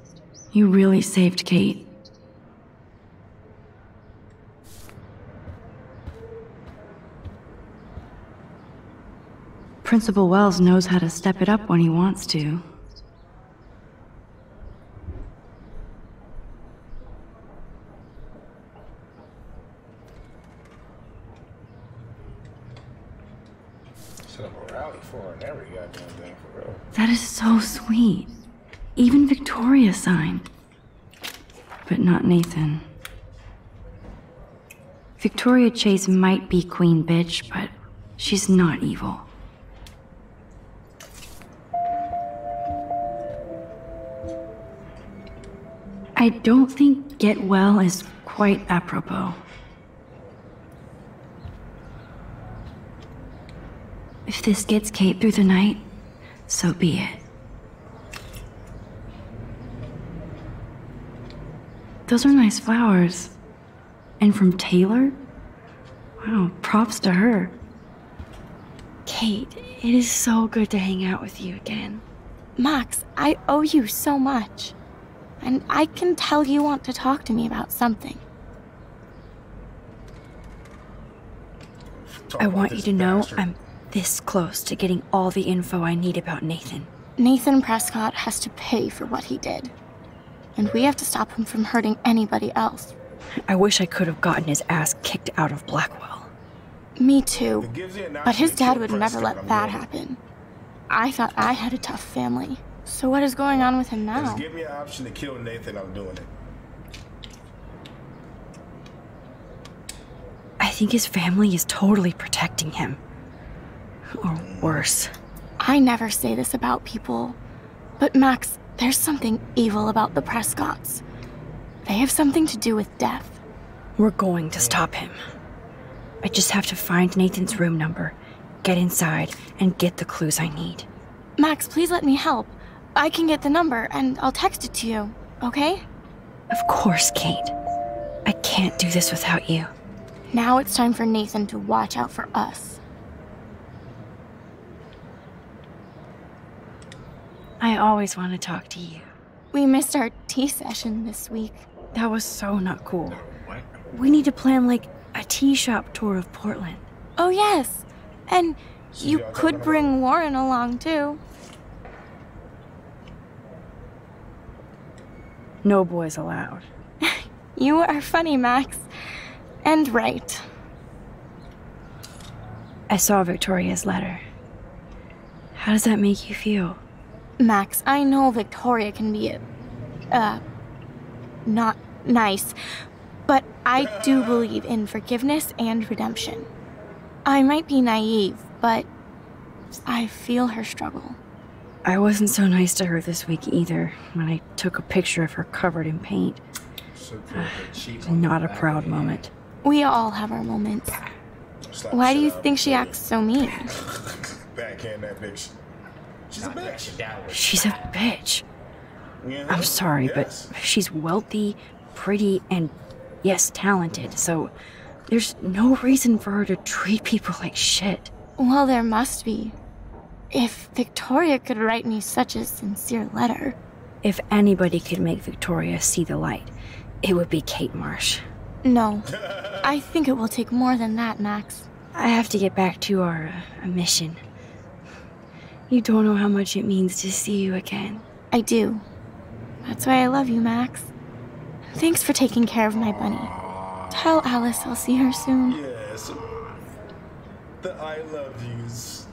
You really saved Kate. Principal Wells knows how to step it up when he wants to. Set up a rally for her and every goddamn thing, for real. That is so sweet. Even Victoria signed. But not Nathan. Victoria Chase might be queen bitch, but she's not evil. I don't think get well is quite apropos. If this gets Kate through the night, so be it. Those are nice flowers. And from Taylor? Wow, props to her. Kate, it is so good to hang out with you again. Max, I owe you so much. And I can tell you want to talk to me about something. I want you to know I'm this close to getting all the info I need about Nathan. Nathan Prescott has to pay for what he did. And we have to stop him from hurting anybody else. I wish I could have gotten his ass kicked out of Blackwell. Me too. But his dad would never let that happen. I thought I had a tough family. So what is going on with him now? Just give me an option to kill Nathan, I'm doing it. I think his family is totally protecting him. Or worse. I never say this about people. But Max, there's something evil about the Prescotts. They have something to do with death. We're going to stop him. I just have to find Nathan's room number, get inside, and get the clues I need. Max, please let me help. I can get the number, and I'll text it to you, okay? Of course, Kate. I can't do this without you. Now it's time for Nathan to watch out for us. I always want to talk to you. We missed our tea session this week. That was so not cool. We need to plan, like, a tea shop tour of Portland. Oh, yes. And you could bring Warren along, too. No boys allowed. You are funny, Max. And right. I saw Victoria's letter. How does that make you feel? Max, I know Victoria can be not nice, but I do believe in forgiveness and redemption. I might be naive, but I feel her struggle. I wasn't so nice to her this week either, when I took a picture of her covered in paint. Not a proud moment. We all have our moments. Why do you think she acts so mean? Backhand that bitch. She's a bitch. She's a bitch. I'm sorry, but she's wealthy, pretty, and yes, talented, so there's no reason for her to treat people like shit. Well, there must be. If Victoria could write me such a sincere letter. If anybody could make Victoria see the light, it would be Kate Marsh. No. I think it will take more than that, Max. I have to get back to our mission. You don't know how much it means to see you again. I do. That's why I love you, Max. Thanks for taking care of my bunny. Tell Alice I'll see her soon. Yes. The I love yous.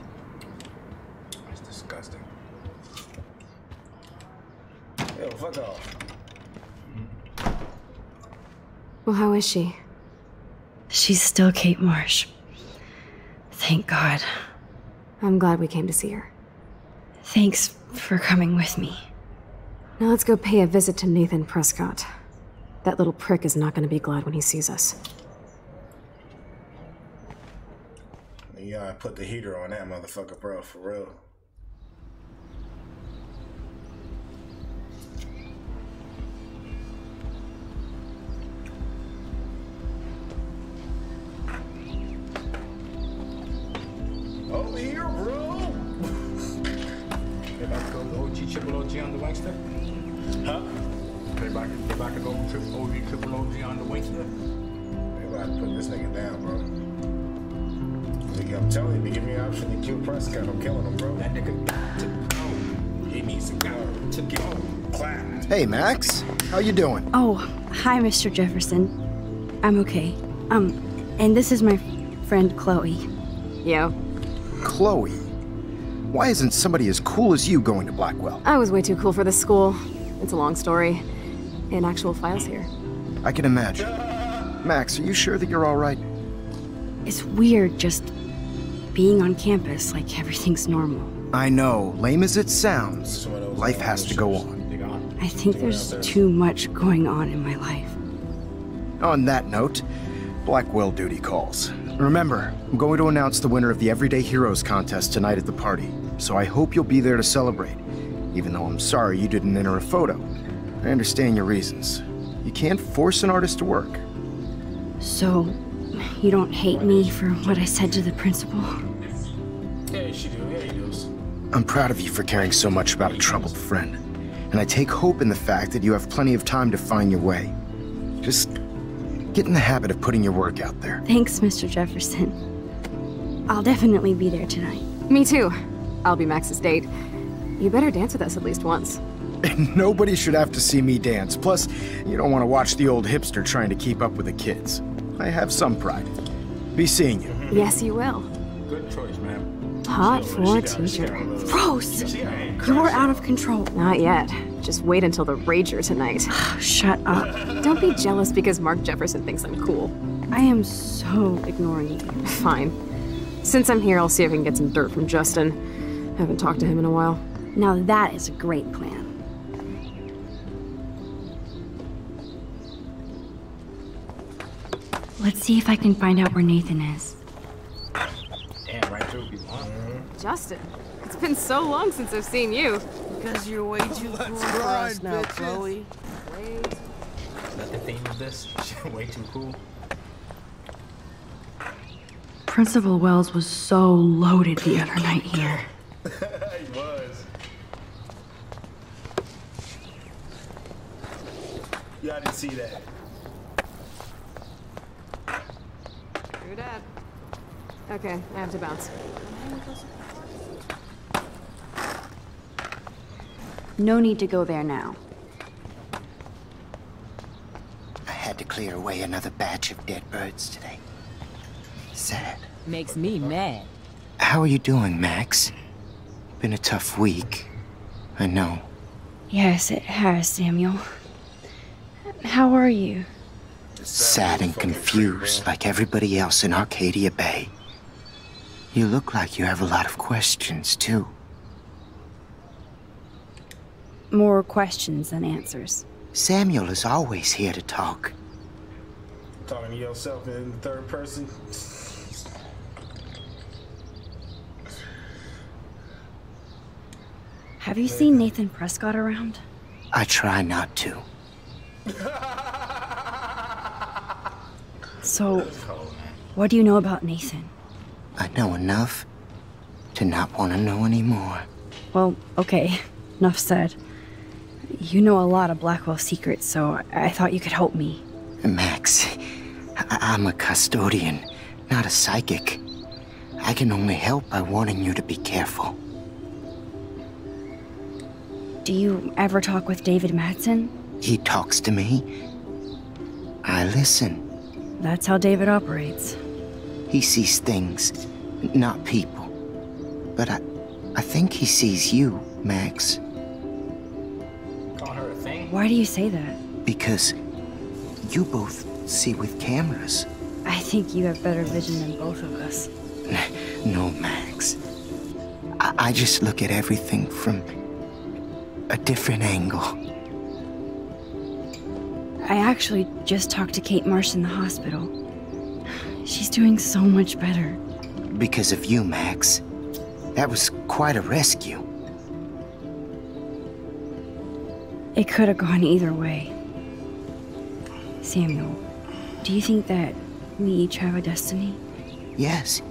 That's disgusting. Yo, fuck off. Well, how is she? She's still Kate Marsh. Thank God. I'm glad we came to see her. Thanks for coming with me. Now let's go pay a visit to Nathan Prescott. That little prick is not going to be glad when he sees us. Yeah, I put the heater on that motherfucker, bro, for real. Over here, bro. If I go to OG triple OG on the Wangster? Huh? If I could go OG triple OG on the Wangster? Maybe I put this nigga down, bro. Nigga, I'm telling you, to give me an option to kill Prescott, I'm killing him, bro. That nigga got to go. He needs to go. To go. Clap. Hey, Max. How you doing? Oh, hi, Mr. Jefferson. I'm okay. And this is my friend Chloe. Yo. Chloe? Why isn't somebody as cool as you going to Blackwell? I was way too cool for this school. It's a long story. And actual files here. I can imagine. Max, are you sure that you're all right? It's weird just being on campus like everything's normal. I know. Lame as it sounds, life has to go on. I think there's too much going on in my life. On that note, Blackwell duty calls. Remember, I'm going to announce the winner of the Everyday Heroes contest tonight at the party, so I hope you'll be there to celebrate, even though I'm sorry you didn't enter a photo. I understand your reasons. You can't force an artist to work. So, you don't hate me for what I said to the principal? Yeah, she do. Yeah, he does. I'm proud of you for caring so much about a troubled friend, and I take hope in the fact that you have plenty of time to find your way. Just get in the habit of putting your work out there. Thanks, Mr. Jefferson. I'll definitely be there tonight. Me too. I'll be Max's date. You better dance with us at least once. Nobody should have to see me dance. Plus, you don't want to watch the old hipster trying to keep up with the kids. I have some pride. Be seeing you. Yes, you will. Good choice, man. Hot for a teacher. Gross! You're out of control. Not yet. Just wait until the Rager tonight. Shut up. Don't be jealous because Mark Jefferson thinks I'm cool. I am so ignoring you. Fine. Since I'm here, I'll see if I can get some dirt from Justin. Haven't talked to him in a while. Now that is a great plan. Let's see if I can find out where Nathan is. Damn, right through people, huh? Justin, it's been so long since I've seen you. Because you're way too cool for us now, Chloe. Is that the theme of this? Way too cool. Principal Wells was so loaded the other night here. He was. Yeah, I didn't see that. True Dad. Okay, I have to bounce. No need to go there now. I had to clear away another batch of dead birds today. Sad. Makes me mad. How are you doing, Max? Been a tough week. I know. Yes, it has, Samuel. How are you? Sad and confused like everybody else in Arcadia Bay. You look like you have a lot of questions, too. More questions than answers. Samuel is always here to talk. Talking to yourself in the third person. Have you seen Nathan Prescott around? I try not to. So, what do you know about Nathan? I know enough to not want to know anymore. Well, okay. Enough said. You know a lot of Blackwell secrets, so I thought you could help me. Max, I'm a custodian, not a psychic. I can only help by warning you to be careful. Do you ever talk with David Madsen? He talks to me. I listen. That's how David operates. He sees things, not people. But I think he sees you, Max. Call her a thing? Why do you say that? Because you both see with cameras. I think you have better vision than both of us. No, Max. I just look at everything from a different angle. I actually just talked to Kate Marsh in the hospital. She's doing so much better. Because of you, Max. That was quite a rescue. It could have gone either way. Samuel, do you think that we each have a destiny? Yes,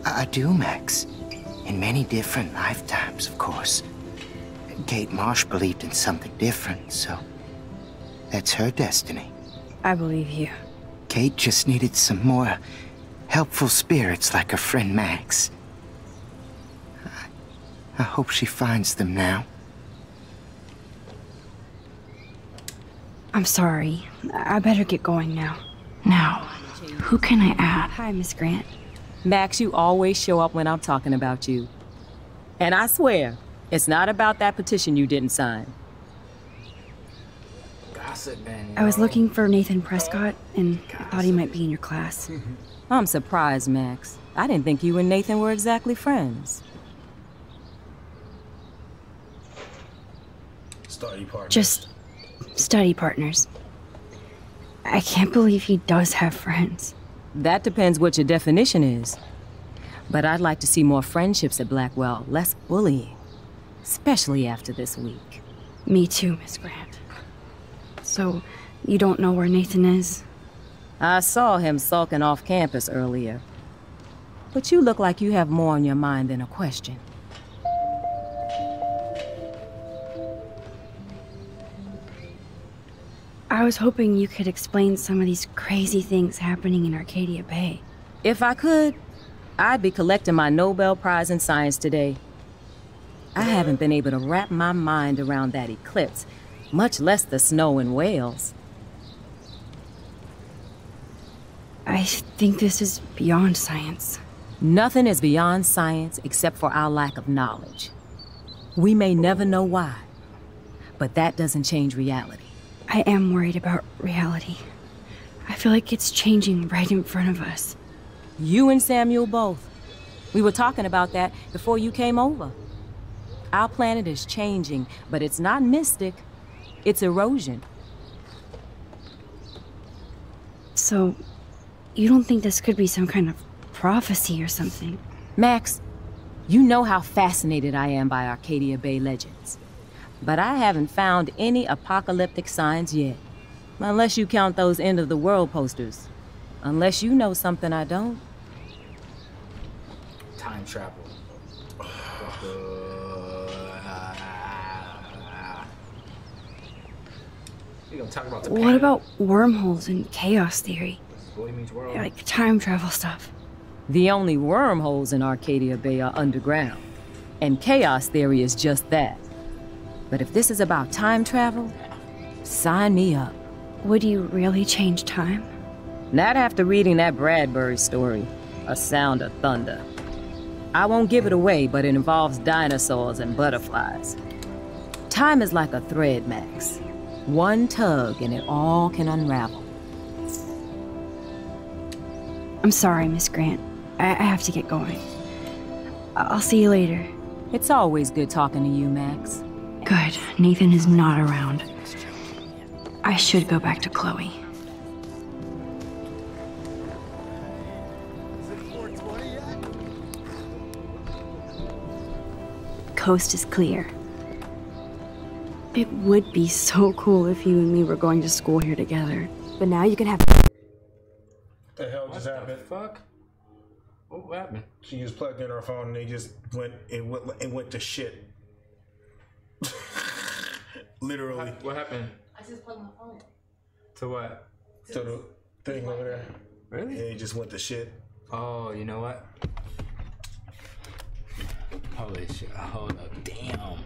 I do, Max. In many different lifetimes, of course. Kate Marsh believed in something different, so that's her destiny. I believe you. Kate just needed some more helpful spirits like her friend Max. I hope she finds them now. I'm sorry. I better get going now. Now, who can I add? Hi, Miss Grant. Max, you always show up when I'm talking about you. And I swear, it's not about that petition you didn't sign. Gossip, man. I was looking for Nathan Prescott, and I thought he might be in your class. I'm surprised, Max. I didn't think you and Nathan were exactly friends. Study partners. Just study partners. I can't believe he does have friends. That depends what your definition is. But I'd like to see more friendships at Blackwell, less bullying. Especially after this week. Me too, Miss Grant. So, you don't know where Nathan is? I saw him sulking off campus earlier. But you look like you have more on your mind than a question. I was hoping you could explain some of these crazy things happening in Arcadia Bay. If I could, I'd be collecting my Nobel Prize in Science today. I haven't been able to wrap my mind around that eclipse, much less the snow in Wales. I think this is beyond science. Nothing is beyond science except for our lack of knowledge. We may never know why, but that doesn't change reality. I am worried about reality. I feel like it's changing right in front of us. You and Samuel both. We were talking about that before you came over. Our planet is changing, but it's not mystic. It's erosion. So, you don't think this could be some kind of prophecy or something? Max, you know how fascinated I am by Arcadia Bay legends. But I haven't found any apocalyptic signs yet. Unless you count those end-of-the-world posters. Unless you know something I don't. Time travel. You gonna talk about the What about wormholes and chaos theory? Boy Meets World. Like time travel stuff. The only wormholes in Arcadia Bay are underground. And chaos theory is just that. But if this is about time travel, sign me up. Would you really change time? Not after reading that Bradbury story, A Sound of Thunder. I won't give it away, but it involves dinosaurs and butterflies. Time is like a thread, Max. One tug and it all can unravel. I'm sorry, Miss Grant. I have to get going. I'll see you later. It's always good talking to you, Max. Good. Nathan is not around. I should go back to Chloe. Coast is clear. It would be so cool if you and me were going to school here together. But now you can have... What the hell just happened? Fuck? What happened? She just plugged in her phone and it went to shit. Literally. What happened? I just plugged my phone. To what? To the thing over there. Really? Yeah, it just went to shit. Oh, you know what? Holy shit. Hold up. Damn.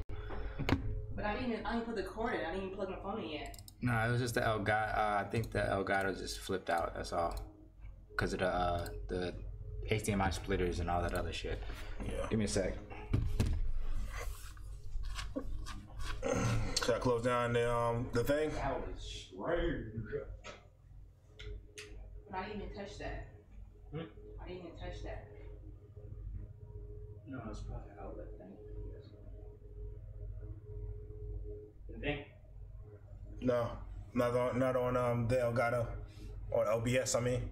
But I didn't put the cord in. I didn't even plug my phone in yet. No, it was just the Elgato. I think the Elgato just flipped out. That's all. Because of the HDMI splitters and all that other shit. Yeah. Give me a sec. Should I close down the thing? That was strange. But I didn't even touch that. Hmm? I didn't even touch that. No, it's probably an outlet thing. You think? No, not on the Elgato or OBS. I mean.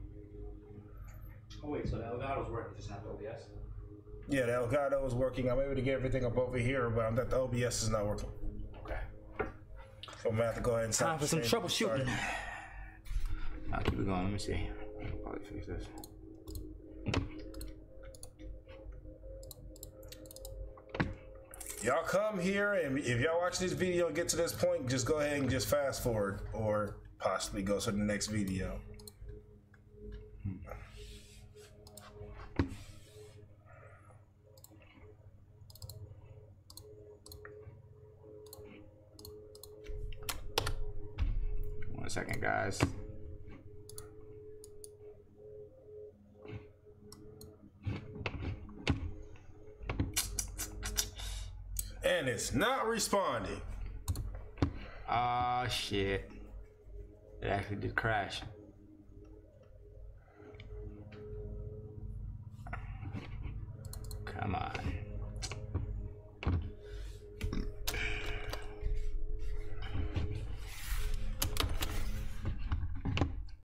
Oh wait, so the Elgato's working, just not the OBS? Yeah, the Elgato is working. I'm able to get everything up over here, but the OBS is not working. Okay. So I'm gonna have to go ahead and Time for some troubleshooting. Sorry. I'll keep it going. Let me see. I'll probably fix this. Y'all come here, and if y'all watch this video and get to this point, just go ahead and just fast forward, or possibly go to the next video. One second, guys. And it's not responding. Ah, shit. It actually did crash.